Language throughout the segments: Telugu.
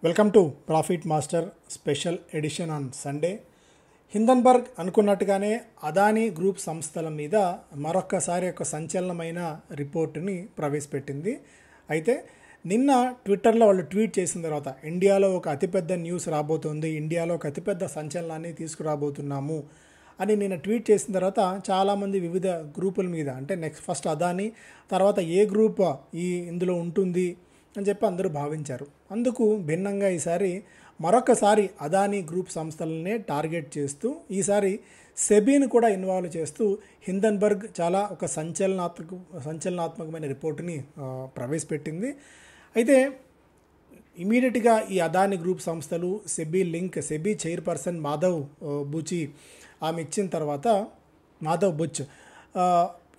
Welcome to profit master special edition on Sunday. Hindenburg అనుకున్నట్టుగానే అదానీ గ్రూప్ సంస్థల మీద మరొక్కసారి ఒక సంచలనమైన రిపోర్టుని ప్రవేశపెట్టింది. అయితే నిన్న ట్విట్టర్లో వాళ్ళు ట్వీట్ చేసిన తర్వాత ఇండియాలో ఒక అతిపెద్ద న్యూస్ రాబోతోంది, ఇండియాలో ఒక అతిపెద్ద సంచలనాన్ని తీసుకురాబోతున్నాము అని నిన్న ట్వీట్ చేసిన తర్వాత చాలామంది వివిధ గ్రూపుల మీద అంటే ఫస్ట్ అదానీ, తర్వాత ఏ గ్రూప్ ఇందులో ఉంటుంది అని చెప్పి అందరూ భావించారు. అందుకు భిన్నంగా ఈసారి మరొకసారి అదానీ గ్రూప్ సంస్థలనే టార్గెట్ చేస్తూ ఈసారి సెబీని కూడా ఇన్వాల్వ్ చేస్తూ హిండన్బర్గ్ చాలా ఒక సంచలనాత్మకమైన రిపోర్టుని ప్రవేశపెట్టింది. అయితే ఇమీడియట్గా ఈ అదానీ గ్రూప్ సంస్థలు సెబీ చైర్పర్సన్ మాధవ్ బుచ్ ఆమె ఇచ్చిన తర్వాత మాధవ్ బుచ్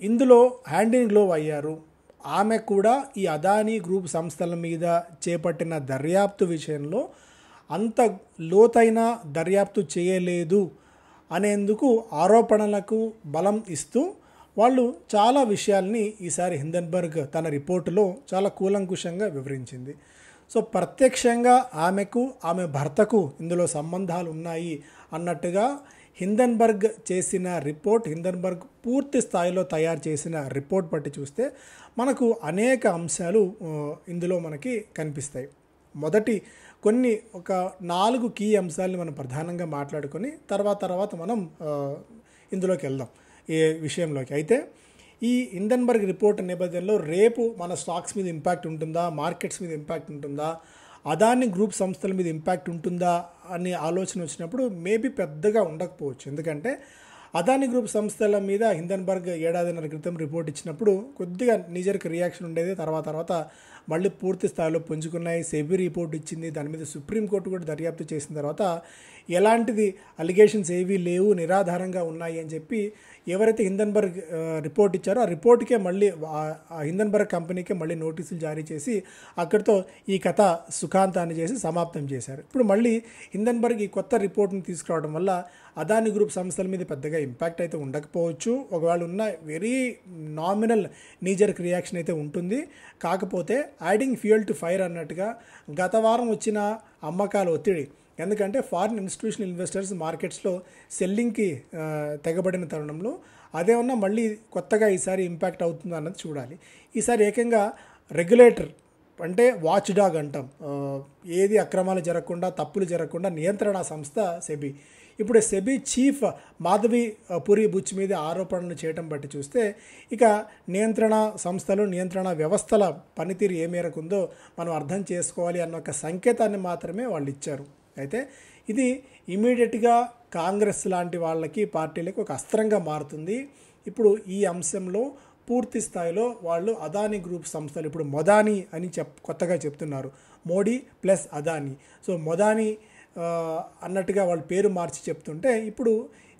ఇందులో హ్యాండ్ ఇన్ గ్లోవ్ అయ్యారు. ఆమె కూడా ఈ అదానీ గ్రూప్ సంస్థల మీద చేపట్టిన దర్యాప్తు విషయంలో అంత లోతైన దర్యాప్తు చేయలేదు అనేందుకు ఆరోపణలకు బలం ఇస్తూ వాళ్ళు చాలా విషయాల్ని ఈసారి హిండన్బర్గ్ తన రిపోర్టులో చాలా కూలంకుషంగా వివరించింది. సో ప్రత్యక్షంగా ఆమెకు ఆమె భర్తకు ఇందులో సంబంధాలు ఉన్నాయి అన్నట్టుగా హిండన్బర్గ్ చేసిన రిపోర్ట్, హిండన్బర్గ్ పూర్తి స్థాయిలో తయారు చేసిన రిపోర్ట్ బట్టి చూస్తే మనకు అనేక అంశాలు ఇందులో మనకి కనిపిస్తాయి. మొదటి ఒక 4 కీ అంశాలని మనం ప్రధానంగా మాట్లాడుకొని తర్వాత మనం ఇందులోకి వెళ్దాం ఈ విషయంలోకి. అయితే ఈ హిండన్బర్గ్ రిపోర్ట్ నేపథ్యంలో రేపు మన స్టాక్స్ మీద ఇంపాక్ట్ ఉంటుందా, మార్కెట్స్ మీద ఇంపాక్ట్ ఉంటుందా, అదానీ గ్రూప్ సంస్థల మీద ఇంపాక్ట్ ఉంటుందా అనే ఆలోచన వచ్చినప్పుడు మేబీ పెద్దగా ఉండకపోవచ్చు. ఎందుకంటే అదానీ గ్రూప్ సంస్థల మీద హిండన్బర్గ్ ఏడాదిన్నర క్రితం రిపోర్ట్ ఇచ్చినప్పుడు కొద్దిగా నీజర్కి రియాక్షన్ ఉండేది. తర్వాత మళ్ళీ పూర్తి స్థాయిలో పుంజుకున్నాయి. సెబీ రిపోర్ట్ ఇచ్చింది, దాని మీద సుప్రీంకోర్టు కూడా దర్యాప్తు చేసిన తర్వాత ఎలాంటిది అలిగేషన్స్ ఏవీ లేవు, నిరాధారంగా ఉన్నాయి అని చెప్పి ఎవరైతే హిండన్బర్గ్ రిపోర్ట్ ఇచ్చారో ఆ రిపోర్ట్కే మళ్ళీ ఆ హిండన్బర్గ్ కంపెనీకే మళ్ళీ నోటీసులు జారీ చేసి అక్కడితో ఈ కథ సుఖాంతాన్ని చేసి సమాప్తం చేశారు. ఇప్పుడు మళ్ళీ హిండన్బర్గ్ ఈ కొత్త రిపోర్ట్ని తీసుకురావడం వల్ల అదానీ గ్రూప్ సంస్థల మీద పెద్దగా ఇంపాక్ట్ అయితే ఉండకపోవచ్చు. ఒకవేళ ఉన్న వెరీ నామినల్ నీజర్క్ రియాక్షన్ అయితే ఉంటుంది. కాకపోతే యాడింగ్ ఫ్యూయల్ టు ఫైర్ అన్నట్టుగా గత వారం వచ్చిన అమ్మకాల ఒత్తిడి, ఎందుకంటే ఫారిన్ ఇన్స్టిట్యూషనల్ ఇన్వెస్టర్స్ మార్కెట్స్లో సెల్లింగ్కి తెగబడిన తరుణంలో అదేమన్నా మళ్ళీ కొత్తగా ఈసారి ఇంపాక్ట్ అవుతుందా అన్నది చూడాలి. ఈసారి ఏకంగా రెగ్యులేటర్ అంటే వాచ్ డాగ్ అంటాం, ఏది అక్రమాలు జరగకుండా తప్పులు జరగకుండా నియంత్రణ సంస్థ సెబీ. ఇప్పుడు సెబీ చీఫ్ మాధవి పూరి బుచ్ మీద ఆరోపణలు చేయటం బట్టి చూస్తే ఇక నియంత్రణ సంస్థలు, నియంత్రణ వ్యవస్థల పనితీరు ఏ మేరకు ఉందో మనం అర్థం చేసుకోవాలి అన్న ఒక సంకేతాన్ని మాత్రమే వాళ్ళు ఇచ్చారు. అయితే ఇది ఇమీడియట్గా కాంగ్రెస్ లాంటి వాళ్ళకి, పార్టీలకు ఒక అస్త్రంగా మారుతుంది. ఇప్పుడు ఈ అంశంలో పూర్తి స్థాయిలో వాళ్ళు అదానీ గ్రూప్ సంస్థలు ఇప్పుడు మొదానీ అని కొత్తగా చెప్తున్నారు, మోడీ ప్లస్ అదానీ. సో మొదానీ అన్నట్టుగా వాళ్ళు పేరు మార్చి చెప్తుంటే ఇప్పుడు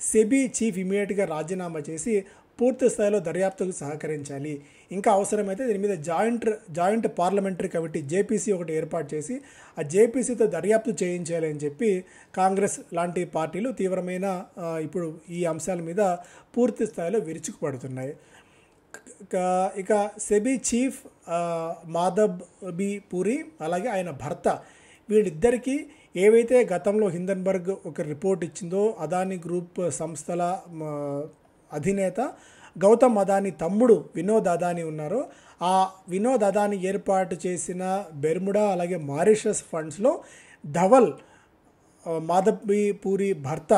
సెబీ చీఫ్ ఇమీడియట్గా రాజీనామా చేసి పూర్తి స్థాయిలో దర్యాప్తుకు సహకరించాలి. ఇంకా అవసరమైతే దీని మీద జాయింట్ పార్లమెంటరీ కమిటీ జేపీసీ ఒకటి ఏర్పాటు చేసి ఆ జేపీసీతో దర్యాప్తు చేయించాలి అని చెప్పి కాంగ్రెస్ లాంటి పార్టీలు తీవ్రమైన ఇప్పుడు ఈ అంశాల మీద పూర్తి స్థాయిలో విరుచుకుపడుతున్నాయి. ఇక సెబీ చీఫ్ మాధవ్ బి పూరి అలాగే ఆయన భర్త వీళ్ళిద్దరికీ ఏవైతే గతంలో హిండన్బర్గ్ ఒక రిపోర్ట్ ఇచ్చిందో అదానీ గ్రూప్ సంస్థల అధినేత గౌతమ్ అదానీ తమ్ముడు వినోద్ అదానీ ఉన్నారో ఆ వినోద్ అదానీ ఏర్పాటు చేసిన బెర్ముడా అలాగే మారిషస్ ఫండ్స్లో ధవల్, మాధవి పూరి భర్త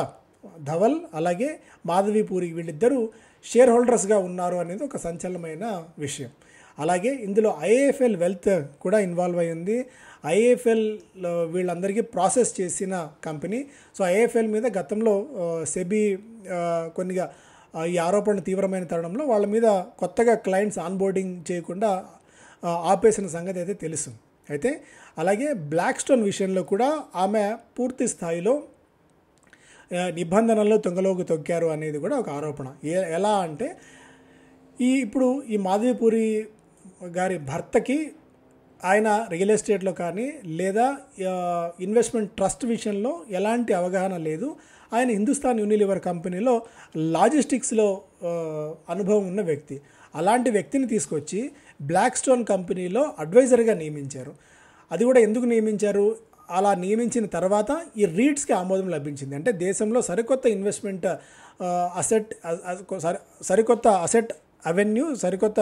ధవల్ అలాగే మాధవి పూరి వీళ్ళిద్దరూ షేర్ హోల్డర్స్గా ఉన్నారు అనేది ఒక సంచలనమైన విషయం. అలాగే ఇందులో ఐఏఎఫ్ఎల్ వెల్త్ కూడా ఇన్వాల్వ్ అయ్యింది. ఐఏఎఫ్ఎల్ వీళ్ళందరికీ ప్రాసెస్ చేసిన కంపెనీ. సో ఐఏఎఫ్ఎల్ మీద గతంలో సెబీ కొన్నిగా ఈ ఆరోపణలు తీవ్రమైన తరుణంలో వాళ్ళ మీద కొత్తగా క్లయింట్స్ ఆన్బోర్డింగ్ చేయకుండా ఆపేసిన సంగతి అయితే తెలుసు. అయితే అలాగే బ్లాక్ స్టోన్ విషయంలో కూడా ఆమె పూర్తి స్థాయిలో నిబంధనల్లో తొంగలోకి తొక్కారు అనేది కూడా ఒక ఆరోపణ. ఎలా అంటే ఇప్పుడు ఈ మాధవిపూరి గారి భర్తకి ఆయన రియల్ ఎస్టేట్లో కానీ లేదా ఇన్వెస్ట్మెంట్ ట్రస్ట్ విషయంలో ఎలాంటి అవగాహన లేదు. ఆయన హిందుస్థాన్ యూనిలివర్ కంపెనీలో లాజిస్టిక్స్లో అనుభవం ఉన్న వ్యక్తి. అలాంటి వ్యక్తిని తీసుకొచ్చి బ్లాక్ స్టోన్ కంపెనీలో అడ్వైజర్గా నియమించారు. అది కూడా ఎందుకు నియమించారు? అలా నియమించిన తర్వాత ఈ రీట్స్కి ఆమోదం లభించింది. అంటే దేశంలో సరికొత్త ఇన్వెస్ట్మెంట్ అసెట్ సరికొత్త అసెట్ అవెన్యూ సరికొత్త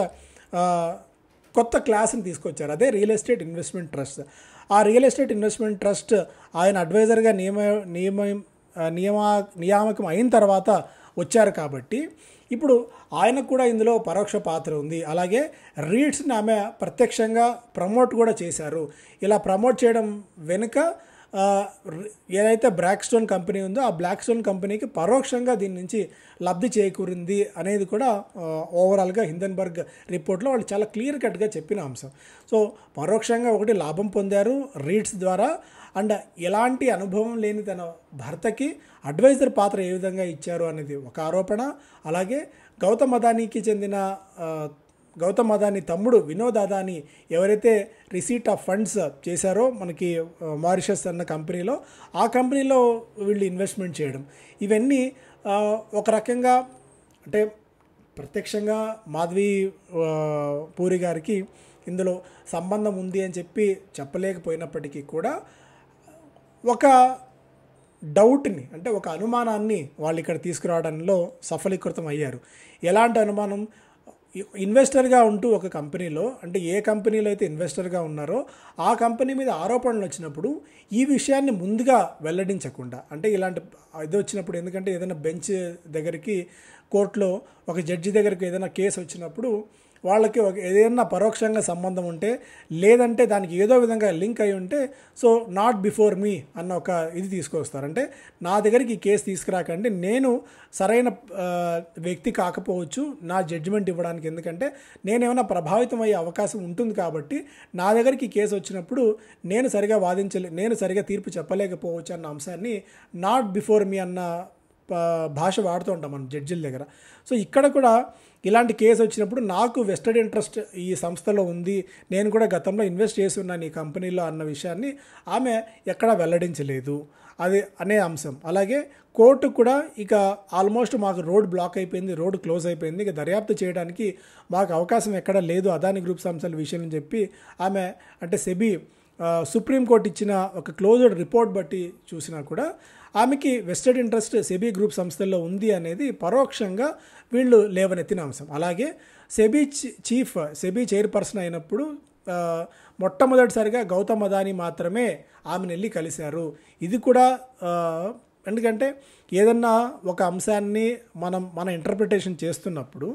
కొత్త క్లాస్ని తీసుకొచ్చారు. అదే రియల్ ఎస్టేట్ ఇన్వెస్ట్మెంట్ ట్రస్ట్. ఆ రియల్ ఎస్టేట్ ఇన్వెస్ట్మెంట్ ట్రస్ట్ ఆయన అడ్వైజర్గా నియామకం అయిన తర్వాత వచ్చారు కాబట్టి ఇప్పుడు ఆయనకు కూడా ఇందులో పరోక్ష పాత్ర ఉంది. అలాగే రీట్స్ని ఆమె ప్రత్యక్షంగా ప్రమోట్ కూడా చేశారు. ఇలా ప్రమోట్ చేయడం వెనుక ఏదైతే బ్లాక్స్టోన్ కంపెనీ ఉందో ఆ బ్లాక్స్టోన్ కంపెనీకి పరోక్షంగా దీని నుంచి లబ్ధి చేకూరింది అనేది కూడా ఓవరాల్గా హిండెన్బర్గ్ రిపోర్ట్లో వాళ్ళు చాలా క్లియర్ కట్గా చెప్పిన అంశం. సో పరోక్షంగా ఒకటి లాభం పొందారు రీట్స్ ద్వారా, అండ్ ఎలాంటి అనుభవం లేని తన భర్తకి అడ్వైజర్ పాత్ర ఏ విధంగా ఇచ్చారు అనేది ఒక ఆరోపణ. అలాగే గౌతమ్ అదానీ తమ్ముడు వినోద్ అదానీ ఎవరైతే రిసీట్ ఆఫ్ ఫండ్స్ చేశారో మనకి మారిషస్ అన్న కంపెనీలో, ఆ కంపెనీలో వీళ్ళు ఇన్వెస్ట్మెంట్ చేయడం, ఇవన్నీ ఒక రకంగా అంటే ప్రత్యక్షంగా మాధవి పూరి గారికి ఇందులో సంబంధం ఉంది అని చెప్పలేకపోయినప్పటికీ కూడా ఒక డౌట్ని అంటే ఒక అనుమానాన్ని వాళ్ళు ఇక్కడ తీసుకురావడంలో సఫలీకృతం అయ్యారు. ఎలాంటి అనుమానం? ఇన్వెస్టర్గా ఉంటూ ఒక కంపెనీలో, అంటే ఏ కంపెనీలో అయితే ఇన్వెస్టర్గా ఉన్నారో ఆ కంపెనీ మీద ఆరోపణలు వచ్చినప్పుడు ఈ విషయాన్ని ముందుగా వెల్లడించకుండా, అంటే ఇలాంటి ఇది వచ్చినప్పుడు, ఎందుకంటే ఏదైనా బెంచ్ దగ్గరికి కోర్టులో ఒక జడ్జి దగ్గరికి ఏదైనా కేసు వచ్చినప్పుడు వాళ్ళకి ఏదైనా పరోక్షంగా సంబంధం ఉంటే లేదంటే దానికి ఏదో విధంగా లింక్ అయి ఉంటే సో నాట్ బిఫోర్ మీ అన్న ఒక ఇది తీసుకొస్తారు. అంటే నా దగ్గరికి ఈ కేసు తీసుకురాకండి, నేను సరైన వ్యక్తి కాకపోవచ్చు నా జడ్జిమెంట్ ఇవ్వడానికి, ఎందుకంటే నేనేమైనా ప్రభావితం అయ్యే అవకాశం ఉంటుంది కాబట్టి నా దగ్గరికి ఈ కేసు వచ్చినప్పుడు నేను సరిగా తీర్పు చెప్పలేకపోవచ్చు అన్న అంశాన్ని నాట్ బిఫోర్ మీ అన్న భాష వాడుతూ ఉంటాం మనం జడ్జిల దగ్గర. సో ఇక్కడ కూడా ఇలాంటి కేసు వచ్చినప్పుడు నాకు వెస్టెడ్ ఇంట్రెస్ట్ ఈ సంస్థలో ఉంది, నేను కూడా గతంలో ఇన్వెస్ట్ చేసి ఉన్నాను ఈ కంపెనీలో అన్న విషయాన్ని ఆమె ఎక్కడా వెల్లడించలేదు అది అనే అంశం. అలాగే కోర్టు కూడా ఇక ఆల్మోస్ట్ మాకు రోడ్ బ్లాక్ అయిపోయింది, రోడ్ క్లోజ్ అయిపోయింది, ఇక దర్యాప్తు చేయడానికి మాకు అవకాశం ఎక్కడా లేదు అదాని గ్రూప్ సంస్థల విషయం అని చెప్పి ఆమె, అంటే సెబీ సుప్రీంకోర్టు ఇచ్చిన ఒక క్లోజ్డ్ రిపోర్ట్ బట్టి చూసినా కూడా ఆమెకి వెస్టెడ్ ఇంట్రెస్ట్ సెబీ గ్రూప్ సంస్థల్లో ఉంది అనేది పరోక్షంగా వీళ్ళు లేవనెత్తిన అంశం. అలాగే సెబీ చైర్పర్సన్ అయినప్పుడు మొట్టమొదటిసారిగా గౌతమ్ అదానీ మాత్రమే ఆమెను వెళ్ళి కలిశారు. ఇది కూడా ఎందుకంటే ఏదన్నా ఒక అంశాన్ని మన ఇంటర్ప్రిటేషన్ చేస్తున్నప్పుడు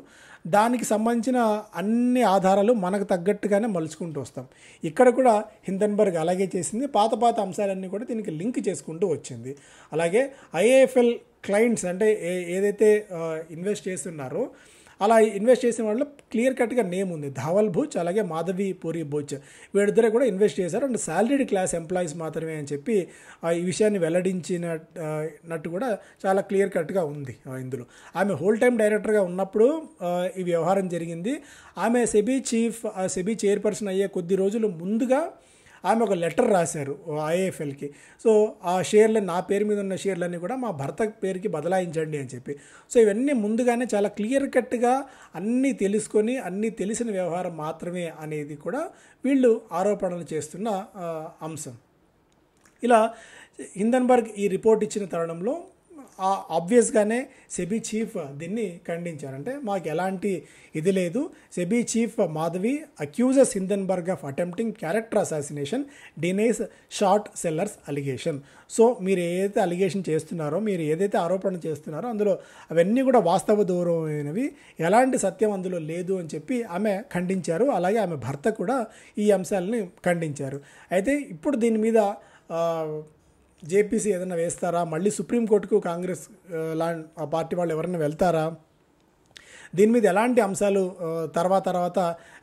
దానికి సంబంధించిన అన్ని ఆధారాలు మనకు తగ్గట్టుగానే మలుచుకుంటూ వస్తాం. ఇక్కడ కూడా హిండెన్బర్గ్ అలాగే చేసింది, పాత అంశాలన్నీ కూడా దీనికి లింక్ చేసుకుంటూ వచ్చింది. అలాగే ఐఏఎఫ్ఎల్ క్లయింట్స్ అంటే ఏదైతే ఇన్వెస్ట్ చేస్తున్నారో అలా ఇన్వెస్ట్ చేసిన వాళ్ళు క్లియర్ కట్గా నేమ్ ఉంది, ధావల్ బూచ్ అలాగే మాధవి పూరి బూచ్, వీళ్ళిద్దరే కూడా ఇన్వెస్ట్ చేశారు. అండ్ సాలరీడ్ క్లాస్ ఎంప్లాయీస్ మాత్రమే అని చెప్పి ఈ విషయాన్ని వెల్లడించినట్టు కూడా చాలా క్లియర్ కట్గా ఉంది ఇందులో. ఆమె హోల్ టైం డైరెక్టర్గా ఉన్నప్పుడు ఈ వ్యవహారం జరిగింది. ఆమె సెబీ చైర్పర్సన్ అయ్యే కొద్ది రోజులు ముందుగా ఆమె ఒక లెటర్ రాశారు ఐఏఎఫ్ఎల్కి. సో ఆ షేర్లు, నా పేరు మీద ఉన్న షేర్లన్నీ కూడా మా భర్త పేరుకి బదలాయించండి అని చెప్పి. సో ఇవన్నీ ముందుగానే చాలా క్లియర్ కట్గా అన్నీ తెలుసుకొని అన్నీ తెలిసిన వ్యవహారం మాత్రమే అనేది కూడా వీళ్ళు ఆరోపణలు చేస్తున్న అంశం. ఇలా హిండెన్బర్గ్ ఈ రిపోర్ట్ ఇచ్చిన తరుణంలో ఆబ్వియస్గానే సెబీ చీఫ్ దీన్ని ఖండించారు. అంటే మాకు ఎలాంటి ఇది లేదు, SEBI chief Madhabi accuses Hindenburg of attempting character assassination, denies short sellers allegation. So మీరు ఏదైతే అలిగేషన్ చేస్తున్నారో, మీరు ఏదైతే ఆరోపణ చేస్తున్నారో అందులో అవన్నీ కూడా వాస్తవ దూరమైనవి, ఎలాంటి సత్యం అందులో లేదు అని చెప్పి ఆమె ఖండించారు. అలాగే ఆమె భర్త కూడా ఈ అంశాలని ఖండించారు. అయితే ఇప్పుడు దీని మీద జేపీసీ ఏదైనా వేస్తారా, మళ్ళీ సుప్రీంకోర్టుకు కాంగ్రెస్ పార్టీ వాళ్ళు ఎవరైనా వెళ్తారా, దీని మీద ఎలాంటి అంశాలు తర్వాత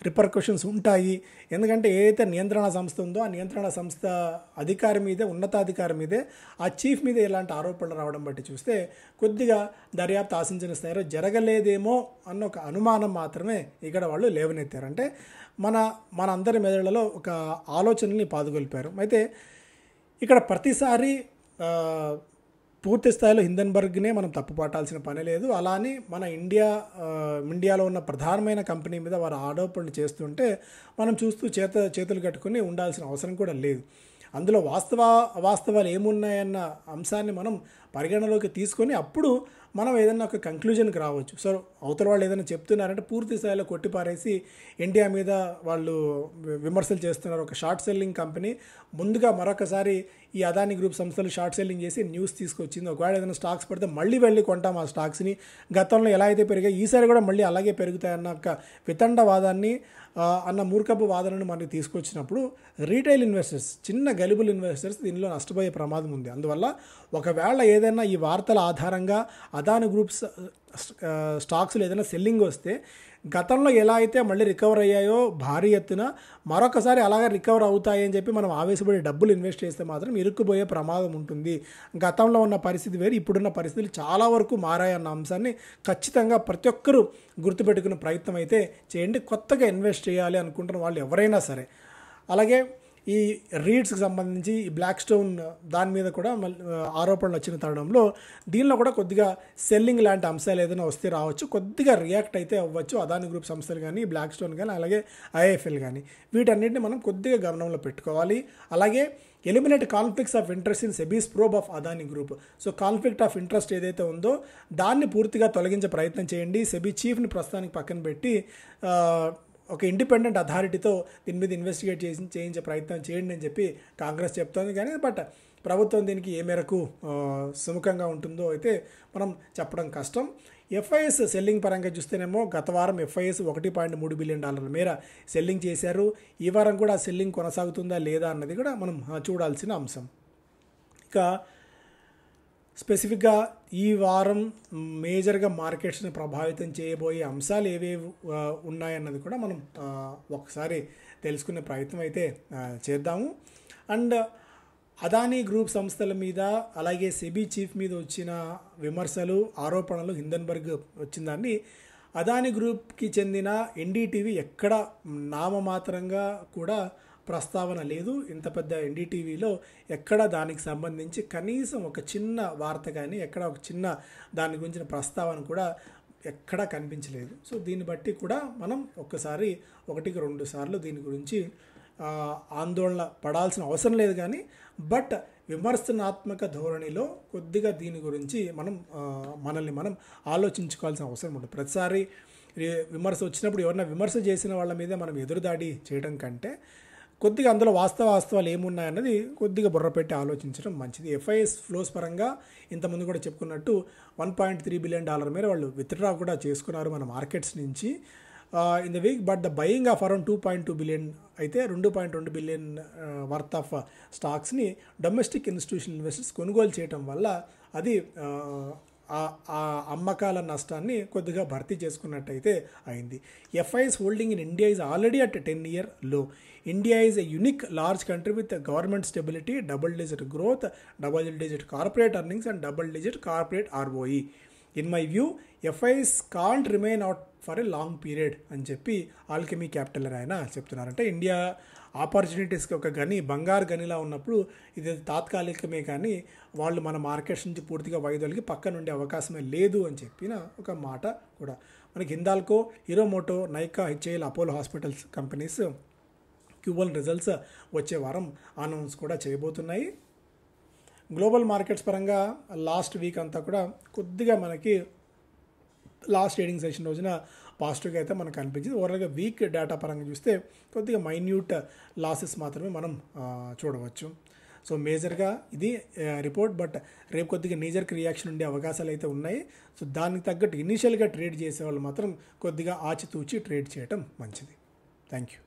రిపర్కషన్స్ ఉంటాయి, ఎందుకంటే ఏదైతే నియంత్రణ సంస్థ ఉందో ఆ నియంత్రణ సంస్థ అధికారి మీదే, ఉన్నతాధికారి మీదే ఆ చీఫ్ మీద ఎలాంటి ఆరోపణలు రావడం బట్టి చూస్తే కొద్దిగా దర్యాప్తు ఆశించిన స్థాయిలో జరగలేదేమో అన్న ఒక అనుమానం మాత్రమే ఇక్కడ వాళ్ళు లేవనెత్తారు. అంటే మనందరి మెదడులలో ఒక ఆలోచనని పాదుగొల్పారు. అయితే ఇక్కడ ప్రతిసారి పూర్తి స్థాయిలో హిండెన్బర్గ్నే మనం తప్పు పట్టాల్సిన పని లేదు. అలానే మన ఇండియాలో ఉన్న ప్రధానమైన కంపెనీ మీద వారు ఆరోపణలు చేస్తుంటే మనం చూస్తూ చేతులు కట్టుకుని ఉండాల్సిన అవసరం కూడా లేదు. అందులో అవాస్తవాలు ఏమున్నాయన్న అంశాన్ని మనం పరిగణలోకి తీసుకొని అప్పుడు మనం ఏదైనా ఒక కంక్లూజన్కి రావచ్చు. సో అవతల వాళ్ళు ఏదైనా చెప్తున్నారంటే పూర్తి స్థాయిలో కొట్టిపారేసి ఇండియా మీద వాళ్ళు విమర్శలు చేస్తున్నారు. ఒక షార్ట్ సెల్లింగ్ కంపెనీ ముందుగా మరొకసారి ఈ అదానీ గ్రూప్ సంస్థలు షార్ట్ సెల్లింగ్ చేసి న్యూస్ తీసుకొచ్చింది. ఒకవేళ ఏదైనా స్టాక్స్ పడితే మళ్ళీ వెళ్ళి కొంటాం ఆ స్టాక్స్ని. గతంలో ఎలా అయితే పెరిగాయి ఈసారి కూడా మళ్ళీ అలాగే పెరుగుతాయన్న ఒక వితండవాదాన్ని అన్న మూర్ఖపు వాదనను మనకి తీసుకొచ్చినప్పుడు రీటైల్ ఇన్వెస్టర్స్, చిన్న గలిబుల్ ఇన్వెస్టర్స్ దీనిలో నష్టపోయే ప్రమాదం ఉంది. అందువల్ల ఒకవేళ ఏదైనా ఈ వార్తల ఆధారంగా అదానీ గ్రూప్స్ స్టాక్స్లో ఏదైనా సెల్లింగ్ వస్తే గతంలో ఎలా అయితే మళ్ళీ రికవర్ అయ్యాయో భారీ ఎత్తున మరొకసారి అలాగే రికవర్ అవుతాయి అని చెప్పి మనం ఆవేశపడి డబ్బులు ఇన్వెస్ట్ చేస్తే మాత్రం ఇరుక్కుపోయే ప్రమాదం ఉంటుంది. గతంలో ఉన్న పరిస్థితి వేరు, ఇప్పుడున్న పరిస్థితులు చాలా వరకు మారాయన్న అంశాన్ని ఖచ్చితంగా ప్రతి ఒక్కరూ గుర్తుపెట్టుకునే ప్రయత్నం అయితే చేయండి. కొత్తగా ఇన్వెస్ట్ చేయాలి అనుకుంటున్న వాళ్ళు ఎవరైనా సరే. అలాగే ఈ రీడ్స్కి సంబంధించి ఈ బ్లాక్ స్టోన్ దాని మీద కూడా ఆరోపణలు వచ్చిన తరుణంలో దీనిలో కూడా కొద్దిగా సెల్లింగ్ లాంటి అంశాలు ఏదైనా వస్తే రావచ్చు, కొద్దిగా రియాక్ట్ అయితే అవ్వచ్చు అదానీ గ్రూప్ సంస్థలు కానీ, బ్లాక్ స్టోన్ కానీ, అలాగే ఐఐఎఫ్ఎల్ కానీ. వీటన్నిటిని మనం కొద్దిగా గమనంలో పెట్టుకోవాలి. అలాగే eliminate conflicts of interest in SEBI's probe of Adani group. So conflict of interest ఏదైతే ఉందో దాన్ని పూర్తిగా తొలగించే ప్రయత్నం చేయండి. సెబీ చీఫ్ని ప్రస్తుతానికి పక్కన పెట్టి ఒక ఇండిపెండెంట్ అథారిటీతో దీని మీద ఇన్వెస్టిగేట్ చేయించే ప్రయత్నం చేయండి అని చెప్పి కాంగ్రెస్ చెప్తోంది. కానీ బట్ ప్రభుత్వం దీనికి ఏ మేరకు సుముఖంగా ఉంటుందో అయితే మనం చెప్పడం కష్టం. ఎఫ్ఐఎస్ సెల్లింగ్ పరంగా చూస్తేనేమో గత వారం ఎఫ్ఐఎస్ $1.3 బిలియన్ మేర సెల్లింగ్ చేశారు. ఈ వారం కూడా సెల్లింగ్ కొనసాగుతుందా లేదా అన్నది కూడా మనం చూడాల్సిన అంశం. ఇక స్పెసిఫిక్గా ఈ వారం మేజర్గా మార్కెట్స్ని ప్రభావితం చేయబోయే అంశాలు ఏవేవి ఉన్నాయన్నది కూడా మనం ఒకసారి తెలుసుకునే ప్రయత్నం అయితే చేద్దాము. అండ్ అదానీ గ్రూప్ సంస్థల మీద అలాగే సెబీ చీఫ్ మీద వచ్చిన విమర్శలు, ఆరోపణలు, హిండన్బర్గ్ వచ్చిందాన్ని అదానీ గ్రూప్కి చెందిన ఎన్డీటీవీ ఎక్కడ నామమాత్రంగా కూడా ప్రస్తావన లేదు. ఇంత పెద్ద ఎన్డీటీవీలో ఎక్కడ దానికి సంబంధించి కనీసం ఒక చిన్న వార్త కానీ, ఎక్కడ ఒక చిన్న దాని గురించిన ప్రస్తావన కూడా ఎక్కడా కనిపించలేదు. సో దీన్ని బట్టి కూడా మనం ఒక్కసారి 1-2 సార్లు దీని గురించి ఆందోళన పడాల్సిన అవసరం లేదు. కానీ బట్ విమర్శనాత్మక ధోరణిలో కొద్దిగా దీని గురించి మనల్ని మనం ఆలోచించుకోవాల్సిన అవసరం ఉంటుంది. ప్రతిసారి విమర్శ వచ్చినప్పుడు ఎవరైనా విమర్శ చేసిన వాళ్ళ మీద మనం ఎదురుదాడి చేయడం కంటే కొద్దిగా అందులో వాస్తవాలు ఏమున్నాయన్నది కొద్దిగా బుర్ర పెట్టి ఆలోచించడం మంచిది. ఎఫ్ఐఎస్ ఫ్లోస్ పరంగా ఇంతకుముందు కూడా చెప్పుకున్నట్టు $1.3 బిలియన్ మేర వాళ్ళు విత్డ్రా కూడా చేసుకున్నారు మన మార్కెట్స్ నుంచి in the week. But the buying of around 2.2 billion అయితే 2.2 బిలియన్ వర్త్ ఆఫ్ స్టాక్స్ని డొమెస్టిక్ ఇన్స్టిట్యూషనల్ ఇన్వెస్టర్స్ కొనుగోలు చేయడం వల్ల అది ఆ అమ్మకాల నష్టాన్ని కొద్దిగా భర్తీ చేసుకున్నట్టయితే అయింది. FIIs holding in India is already at 10-year low. India is a unique large country with government stability, double-digit growth, double-digit corporate earnings and double-digit corporate ROE. In my view, FIs can't remain out for a long period అని చెప్పి ఆల్కెమీ క్యాపిటల్ ఆయన చెప్తున్నారంటే ఇండియా ఆపర్చునిటీస్కి ఒక బంగారు గనిలా ఉన్నప్పుడు ఇది తాత్కాలికమే, కానీ వాళ్ళు మన మార్కెట్స్ నుంచి పూర్తిగా వైదొలిగి పక్కన ఉండే అవకాశమే లేదు అని చెప్పిన ఒక మాట కూడా. మనకి Hindalco, Hero Moto, Nykaa, HAL, Apollo Hospitals companies Q1 results వచ్చే వారం అనౌన్స్ కూడా చేయబోతున్నాయి. గ్లోబల్ మార్కెట్స్ పరంగా లాస్ట్ వీక్ అంతా కూడా కొద్దిగా మనకి లాస్ట్ ట్రేడింగ్ సెషన్ రోజున పాజిటివ్గా అయితే మనకు అనిపించింది. ఓవరాల్గా వీక్ డేటా పరంగా చూస్తే కొద్దిగా మైన్యూట్ లాసెస్ మాత్రమే మనం చూడవచ్చు. సో మేజర్గా ఇది రిపోర్ట్, బట్ రేపు కొద్దిగా నీజర్కి రియాక్షన్ ఉండే అవకాశాలు అయితే ఉన్నాయి. సో దానికి తగ్గట్టు ఇనీషియల్గా ట్రేడ్ చేసే వాళ్ళు మాత్రం కొద్దిగా ఆచితూచి ట్రేడ్ చేయటం మంచిది. Thank you.